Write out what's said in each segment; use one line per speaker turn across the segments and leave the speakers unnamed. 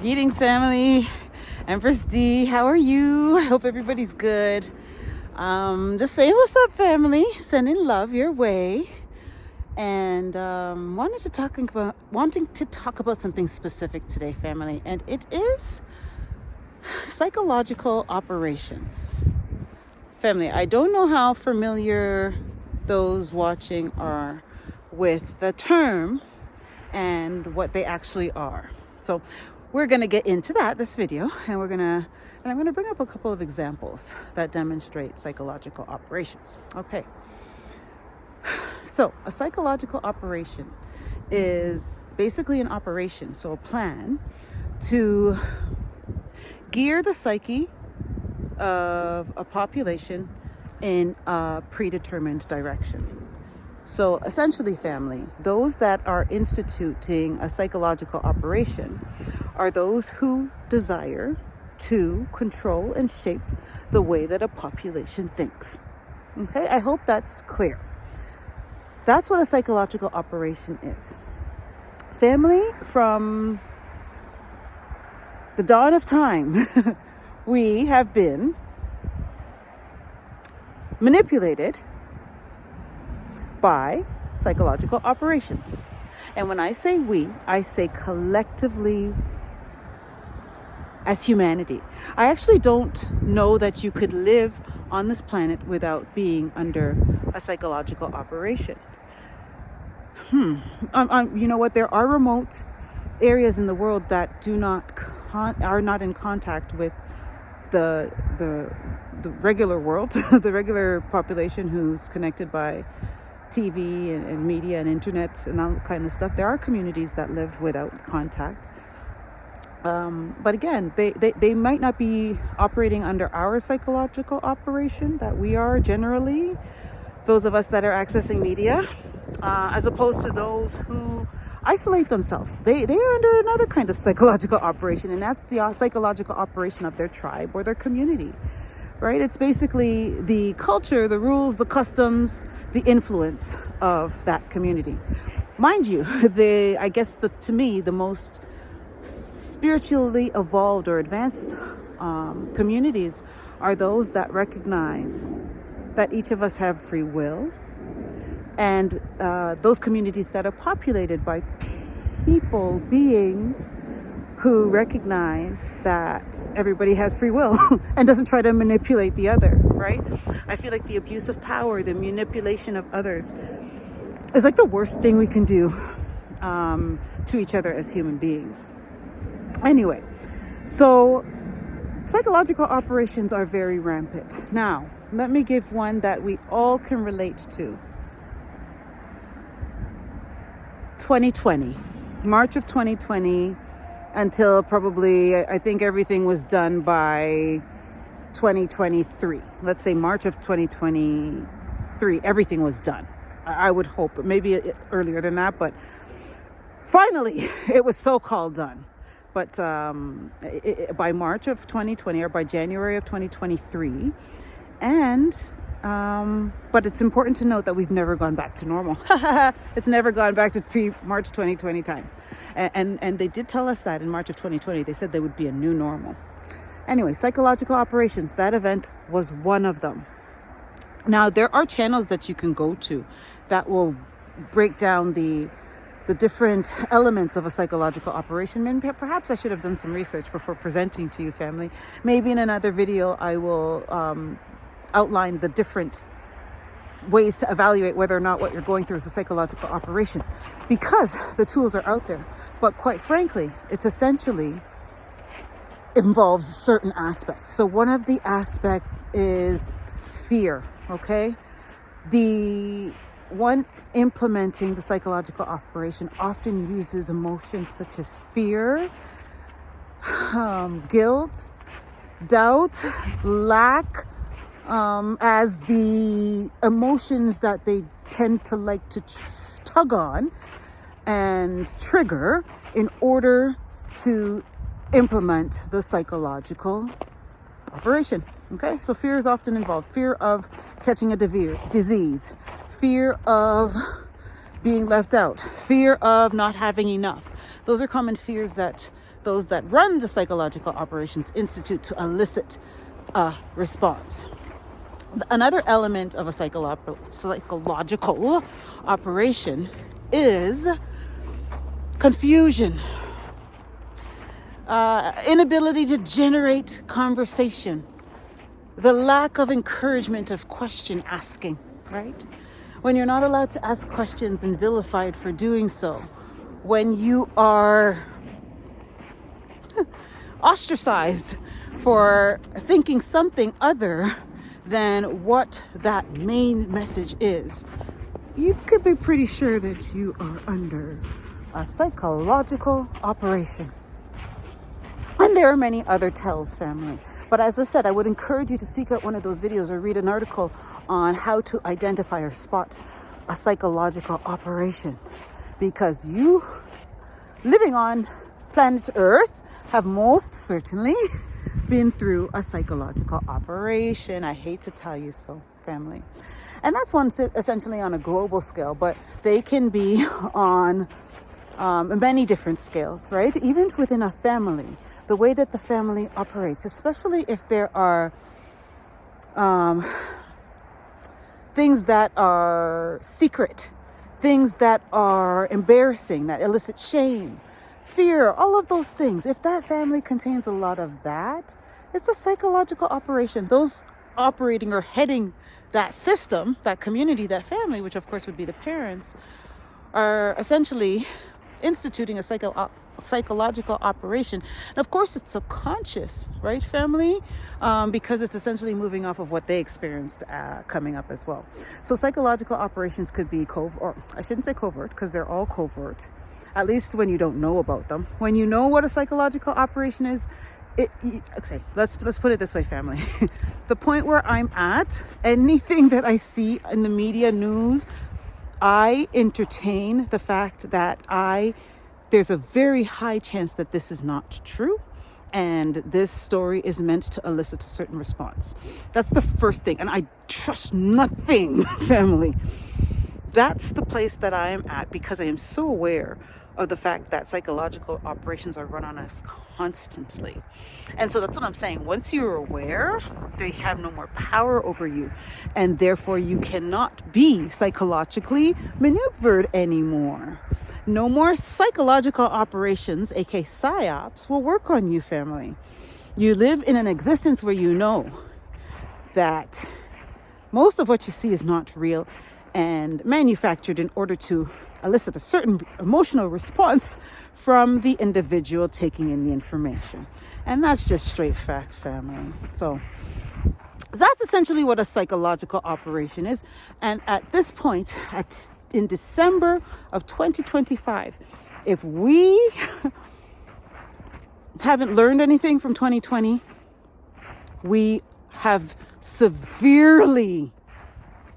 Greetings, family. Empress D, how are you? I hope everybody's good. Just saying what's up, family. Sending love your way. And wanting to talk about something specific today, family. And it is psychological operations. Family, I don't know how familiar those watching are with the term and what they actually are. So we're going to get into that this video, and I'm going to bring up a couple of examples that demonstrate psychological operations. Okay. So a psychological operation is basically an operation, so a plan to gear the psyche of a population in a predetermined direction. So essentially, family, those that are instituting a psychological operation are those who desire to control and shape the way that a population thinks. Okay, I hope that's clear. That's what a psychological operation is. Family, from the dawn of time, we have been manipulated by psychological operations. And when I say we, I say collectively as humanity. I actually don't know that you could live on this planet without being under a psychological operation. You know what? There are remote areas in the world that are not in contact with the regular world, the regular population who's connected by TV and media and internet and all that kind of stuff. There are communities that live without contact. But again, they might not be operating under our psychological operation that we are generally, those of us that are accessing media, as opposed to those who isolate themselves. They are under another kind of psychological operation, and that's the psychological operation of their tribe or their community, right? It's basically the culture, the rules, the customs, the influence of that community. Mind you, to me, the most spiritually evolved or advanced communities are those that recognize that each of us have free will, and those communities that are populated by beings who recognize that everybody has free will and doesn't try to manipulate the other, right? I feel like the abuse of power, the manipulation of others is like the worst thing we can do to each other as human beings. Anyway, so psychological operations are very rampant. Now, let me give one that we all can relate to. 2020, March of 2020, until probably, I think everything was done by 2023. Let's say March of 2023, everything was done. I would hope, maybe earlier than that, but finally, it was so-called done. But by March of 2020 or by January of 2023, but it's important to note that we've never gone back to normal. It's never gone back to pre-March 2020 times. And they did tell us that in March of 2020. They said there would be a new normal. Anyway, psychological operations, that event was one of them. Now, there are channels that you can go to that will break down the different elements of a psychological operation. And perhaps I should have done some research before presenting to you, family. Maybe in another video I will outline the different ways to evaluate whether or not what you're going through is a psychological operation, because the tools are out there. But quite frankly, it's essentially involves certain aspects. So one of the aspects is fear, okay? The one implementing the psychological operation often uses emotions such as fear, guilt, doubt, lack, as the emotions that they tend to like to tug on and trigger in order to implement the psychological operation. Okay, so fear is often involved. Fear of catching a disease, fear of being left out, fear of not having enough. Those are common fears that those that run the Psychological Operations Institute to elicit a response. Another element of a psychological operation is confusion, inability to generate conversation, the lack of encouragement of question asking, right? When you're not allowed to ask questions and vilified for doing so, when you are ostracized for thinking something other than what that main message is, you could be pretty sure that you are under a psychological operation. And there are many other tells, family. But as I said, I would encourage you to seek out one of those videos or read an article on how to identify or spot a psychological operation. Because you, living on planet Earth, have most certainly been through a psychological operation. I hate to tell you so, family. And that's one essentially on a global scale, but they can be on many different scales, right? Even within a family, the way that the family operates, especially if there are things that are secret, things that are embarrassing, that elicit shame, fear, all of those things. If that family contains a lot of that, it's a psychological operation. Those operating or heading that system, that community, that family, which of course would be the parents, are essentially instituting a psychological operation. And of course it's subconscious, right, family? Because it's essentially moving off of what they experienced coming up as well. So psychological operations could be or I shouldn't say covert, because they're all covert, at least when you don't know about them. When you know what a psychological operation is, okay, let's put it this way, family. The point where I'm at, anything that I see in the media news, I entertain the fact that there's a very high chance that this is not true, and this story is meant to elicit a certain response. That's the first thing, and I trust nothing, family. That's the place that I am at, because I am so aware of the fact that psychological operations are run on us constantly. And so that's what I'm saying. Once you're aware, they have no more power over you, and therefore you cannot be psychologically maneuvered anymore. No more psychological operations, aka psyops, will work on you, family. You live in an existence where you know that most of what you see is not real and manufactured in order to elicit a certain emotional response from the individual taking in the information. And that's just straight fact, family. So that's essentially what a psychological operation is. And at this point, in December of 2025, if we haven't learned anything from 2020, we have severely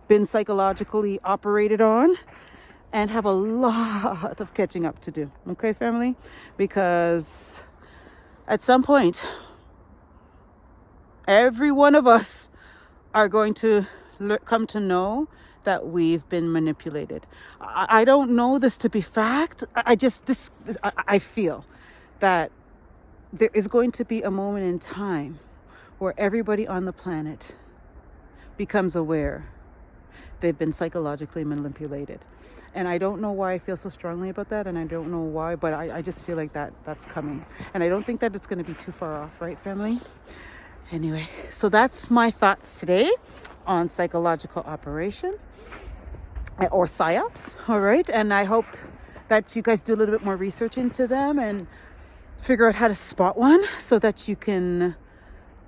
been psychologically operated on and have a lot of catching up to do. Okay, family? Because at some point, every one of us are going to come to know that we've been manipulated. I don't know this to be fact. I feel that there is going to be a moment in time where everybody on the planet becomes aware they've been psychologically manipulated. And I don't know why I feel so strongly about that, and I don't know why, but I just feel like that's coming. And I don't think that it's going to be too far off, right, family? Anyway, so that's my thoughts today on psychological operation, or psyops, all right? And I hope that you guys do a little bit more research into them and figure out how to spot one so that you can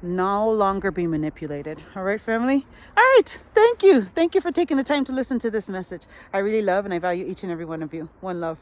no longer be manipulated. All right, family? All right, thank you for taking the time to listen to this message. I really love and I value each and every one of you. One love.